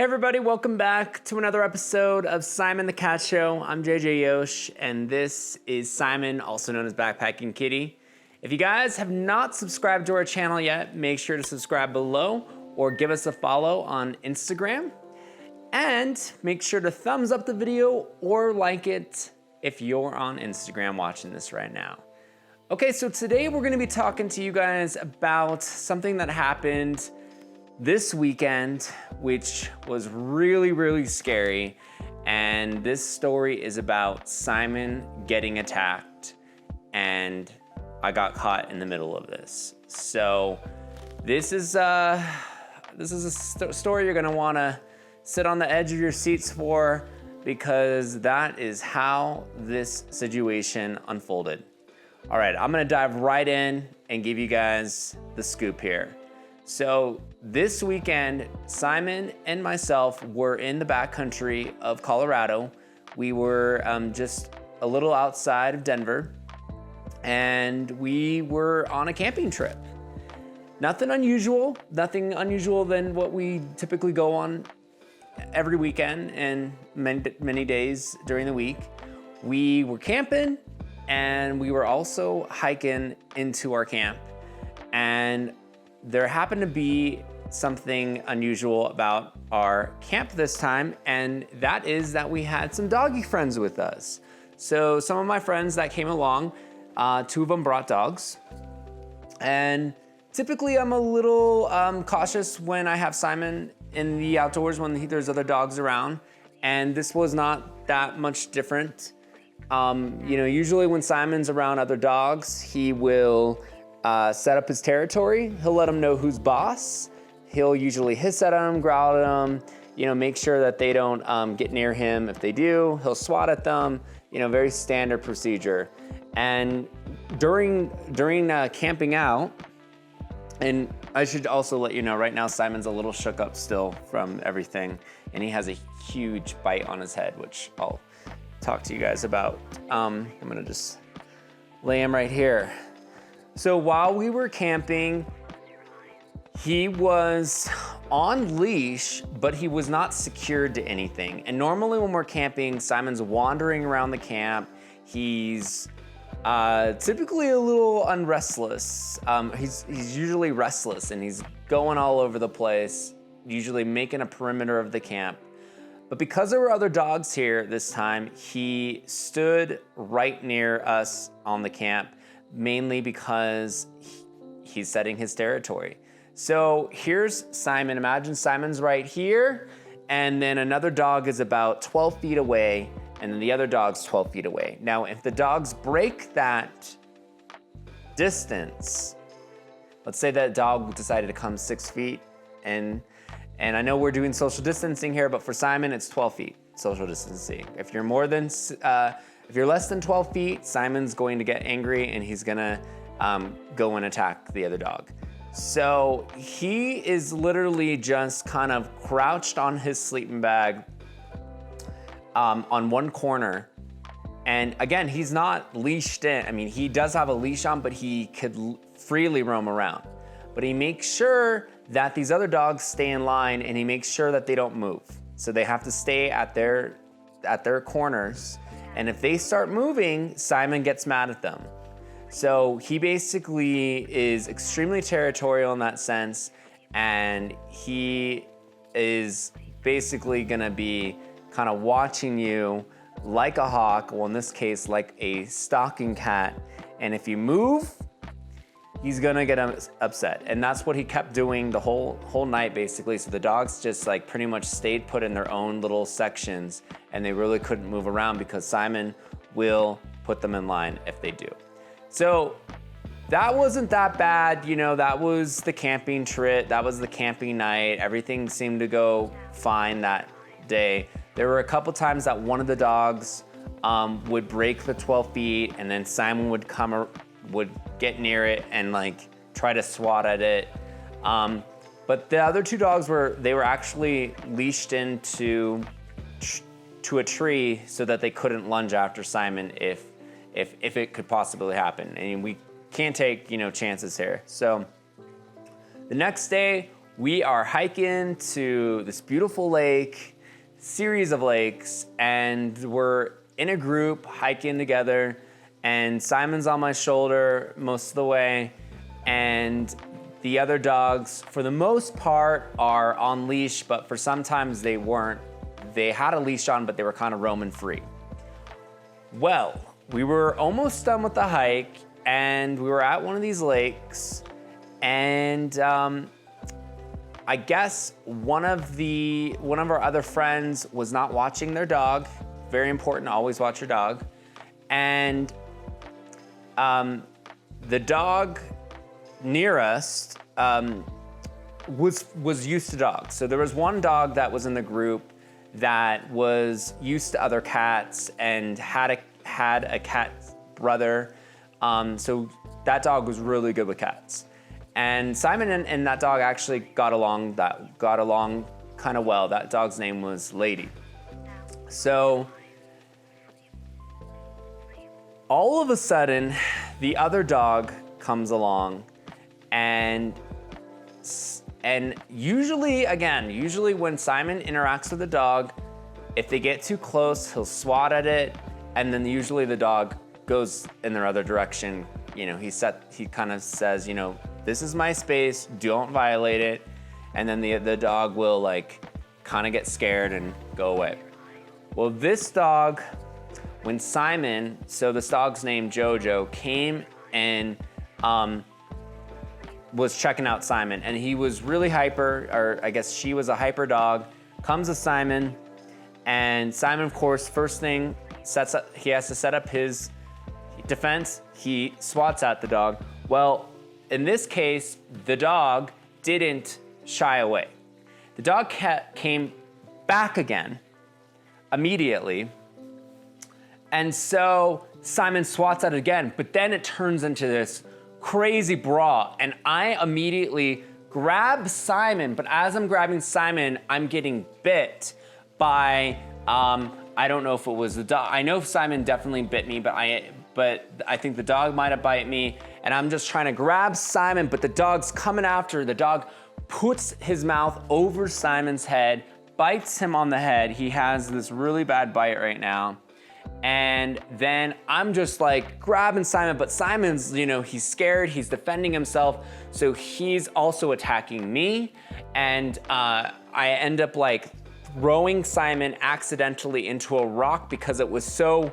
Hey everybody, welcome back to another episode of Simon the Cat Show. I'm JJ Yosh, and this is Simon, also known as Backpacking Kitty. If you guys have not subscribed to our channel yet, make sure to subscribe below or give us a follow on Instagram. And make sure to thumbs up the video or like it if you're on Instagram watching this right now. Okay, so today we're gonna be talking to you guys about something that happened this weekend, which was really, really scary. And this story is about Simon getting attacked, and I got caught in the middle of this. So this is a story you're gonna wanna sit on the edge of your seats for, because that is how this situation unfolded. All right, I'm gonna dive right in and give you guys the scoop here. So this weekend, Simon and myself were in the backcountry of Colorado. We were just a little outside of Denver, and we were on a camping trip. Nothing unusual than what we typically go on every weekend and many days during the week. We were camping, and we were also hiking into our camp. And there happened to be something unusual about our camp this time, and that is that we had some doggy friends with us. So some of my friends that came along, two of them brought dogs. And typically I'm a little cautious when I have Simon in the outdoors when there's other dogs around, and this was not that much different. Usually when Simon's around other dogs, he will set up his territory. He'll let them know who's boss. He'll usually hiss at them, growl at them, make sure that they don't get near him. If they do, he'll swat at them, very standard procedure. And during camping out, and I should also let you know, right now Simon's a little shook up still from everything, and he has a huge bite on his head, which I'll talk to you guys about. I'm gonna just lay him right here. So while we were camping, he was on leash, but he was not secured to anything. And normally when we're camping, Simon's wandering around the camp. He's typically a little unrestless. He's usually restless, and he's going all over the place, usually making a perimeter of the camp. But because there were other dogs here this time, he stood right near us on the camp, mainly because he's setting his territory. So here's Simon. Imagine Simon's right here, and then another dog is about 12 feet away, and then the other dog's 12 feet away. Now, if the dogs break that distance, let's say that dog decided to come 6 feet, and I know we're doing social distancing here, but for Simon, it's 12 feet social distancing. If you're if you're less than 12 feet, Simon's going to get angry, and he's gonna go and attack the other dog. So he is literally just kind of crouched on his sleeping bag on one corner. And again, he's not leashed in. I mean, he does have a leash on, but he could freely roam around. But he makes sure that these other dogs stay in line, and he makes sure that they don't move. So they have to stay at their corners. And if they start moving, Simon gets mad at them. So he basically is extremely territorial in that sense, and he is basically gonna be kind of watching you like a hawk, well in this case like a stalking cat, and if you move, he's gonna get upset. And that's what he kept doing the whole night basically. So the dogs just like pretty much stayed put in their own little sections, and they really couldn't move around because Simon will put them in line if they do. So that wasn't that bad, that was the camping trip, that was the camping night. Everything seemed to go fine that day. There were a couple times that one of the dogs would break the 12 feet, and then Simon would get near it and like try to swat at it. But the other two dogs were actually leashed into a tree so that they couldn't lunge after Simon if it could possibly happen. And we can't take, chances here. So the next day we are hiking to this beautiful lake, series of lakes, and we're in a group hiking together, and Simon's on my shoulder most of the way, and the other dogs, for the most part, are on leash, but for sometimes they weren't. They had a leash on, but they were kind of roaming free. Well, we were almost done with the hike, and we were at one of these lakes, and I guess one of our other friends was not watching their dog. Very important, always watch your dog. And the dog near us was used to dogs. So there was one dog that was in the group that was used to other cats and had a cat brother. So that dog was really good with cats. And Simon and that dog actually got along kind of well. That dog's name was Lady. So all of a sudden, the other dog comes along, and usually when Simon interacts with a dog, if they get too close, he'll swat at it, and then usually the dog goes in their other direction. You know, he kind of says, you know, this is my space, don't violate it, and then the dog will like kind of get scared and go away. Well, this dog, when Simon, so this dog's name Jojo, came and was checking out Simon, and he was really hyper, or I guess she was a hyper dog, comes to Simon, and Simon, of course, first thing, he has to set up his defense, he swats at the dog. Well, in this case, the dog didn't shy away. The dog came back again immediately, and so Simon swats at it again, but then it turns into this crazy brawl, and I immediately grab Simon, but as I'm grabbing Simon, I'm getting bit by, I don't know if it was the dog. I know Simon definitely bit me, but I think the dog might have bite me, and I'm just trying to grab Simon, but the dog's coming after. The dog puts his mouth over Simon's head, bites him on the head. He has this really bad bite right now. And then I'm just like grabbing Simon, but Simon's, you know, he's scared, he's defending himself, so he's also attacking me. And I end up like throwing Simon accidentally into a rock because it was so,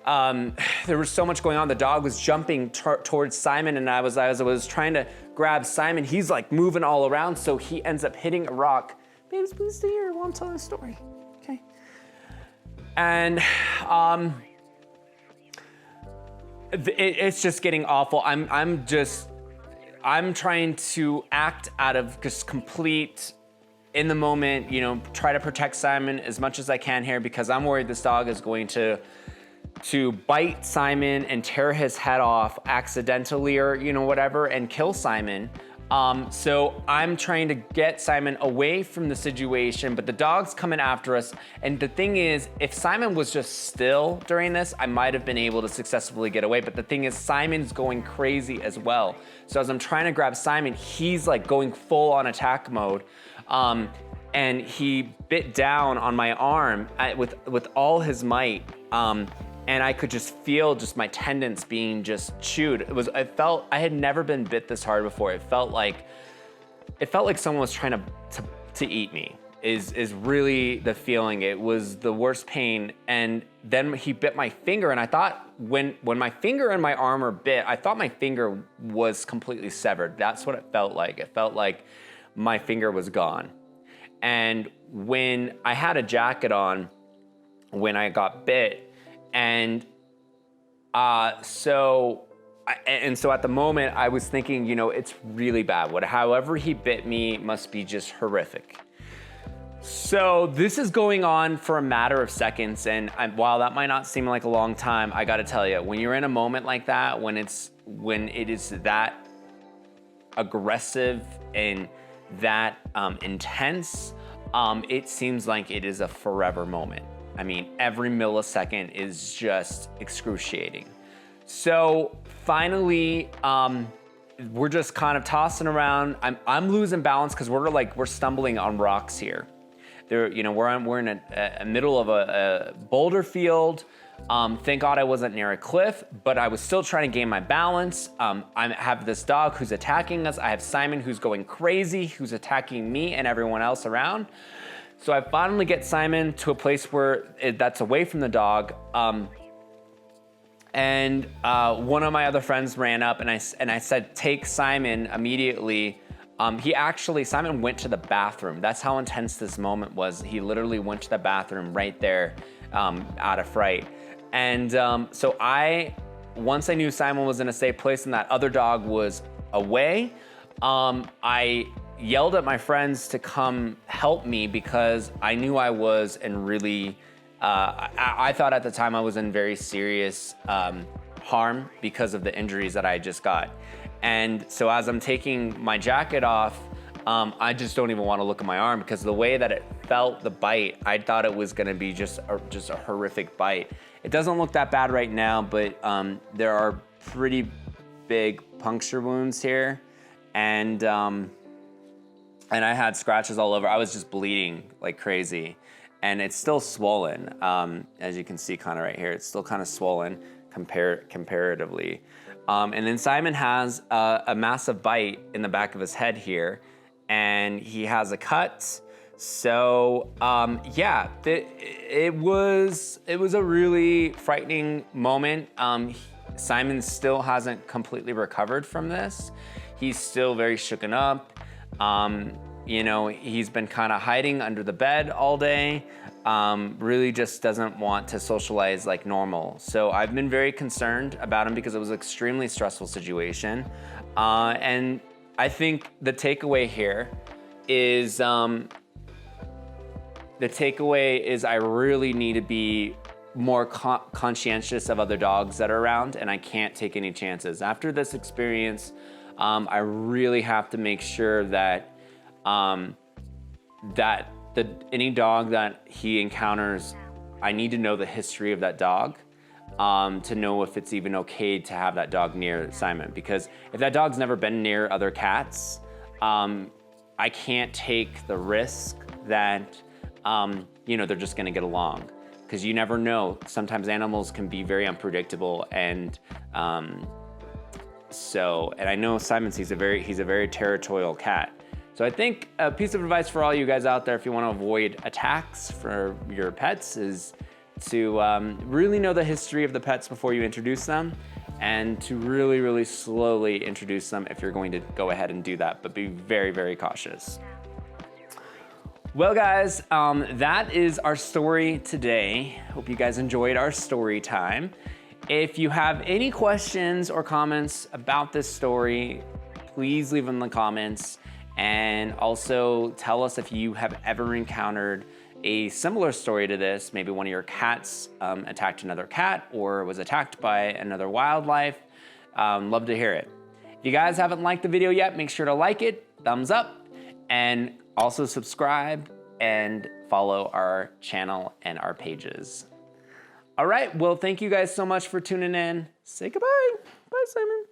there was so much going on. The dog was jumping towards Simon, and as I was trying to grab Simon, he's like moving all around, so he ends up hitting a rock. Babes, please stay here while I'm telling a story, okay? And it's just getting awful. I'm trying to act out of just complete, in the moment, you know, try to protect Simon as much as I can here, because I'm worried this dog is going to bite Simon and tear his head off accidentally, or, you know, whatever, and kill Simon. So I'm trying to get Simon away from the situation, but the dog's coming after us. And the thing is, if Simon was just still during this, I might have been able to successfully get away. But the thing is, Simon's going crazy as well. So as I'm trying to grab Simon, he's like going full on attack mode. And he bit down on my arm with all his might. And I could just feel just my tendons being just chewed. I had never been bit this hard before. It felt like someone was trying to eat me, is really the feeling. It was the worst pain. And then he bit my finger, and I thought when my finger and my arm are bit, I thought my finger was completely severed. That's what it felt like. It felt like my finger was gone. And when I had a jacket on when I got bit, and so at the moment I was thinking, you know, it's really bad. However he bit me must be just horrific. So this is going on for a matter of seconds, and while that might not seem like a long time, I gotta tell you, when you're in a moment like that, when it is that aggressive and that intense, it seems like it is a forever moment. I mean, every millisecond is just excruciating. So finally, we're just kind of tossing around. I'm losing balance because we're stumbling on rocks here. There, you know, we're in a middle of a boulder field. Thank God I wasn't near a cliff, but I was still trying to gain my balance. I have this dog who's attacking us. I have Simon who's going crazy, who's attacking me and everyone else around. So I finally get Simon to a place where that's away from the dog. And one of my other friends ran up and I said, take Simon immediately. Simon went to the bathroom. That's how intense this moment was. He literally went to the bathroom right there out of fright. And so once I knew Simon was in a safe place and that other dog was away, I yelled at my friends to come help me because I knew I was in really, I thought at the time I was in very serious harm because of the injuries that I just got. And so as I'm taking my jacket off, I just don't even want to look at my arm because the way that it felt, the bite, I thought it was gonna be just a horrific bite. It doesn't look that bad right now, but there are pretty big puncture wounds here. And I had scratches all over. I was just bleeding like crazy. And it's still swollen, as you can see kind of right here. It's still kind of swollen comparatively. And then Simon has a massive bite in the back of his head here, and he has a cut. So yeah, it was a really frightening moment. Simon still hasn't completely recovered from this. He's still very shooken up. You know, he's been kind of hiding under the bed all day. Really just doesn't want to socialize like normal. So I've been very concerned about him because it was an extremely stressful situation. And I think the takeaway here is, I really need to be more conscientious of other dogs that are around, and I can't take any chances. After this experience, I really have to make sure that any dog that he encounters, I need to know the history of that dog to know if it's even okay to have that dog near Simon. Because if that dog's never been near other cats, I can't take the risk that you know, they're just gonna get along. Because you never know. Sometimes animals can be very unpredictable, and and I know Simon's he's a very territorial cat. So I think a piece of advice for all you guys out there, if you want to avoid attacks for your pets, is to really know the history of the pets before you introduce them, and to really, really slowly introduce them if you're going to go ahead and do that, but be very, very cautious. Well guys, that is our story today. Hope you guys enjoyed our story time. If you have any questions or comments about this story, please leave them in the comments. And also tell us if you have ever encountered a similar story to this. Maybe one of your cats attacked another cat or was attacked by another wildlife. Love to hear it. If you guys haven't liked the video yet, make sure to like it, thumbs up, and also subscribe and follow our channel and our pages. All right, well, thank you guys so much for tuning in. Say goodbye. Bye, Simon.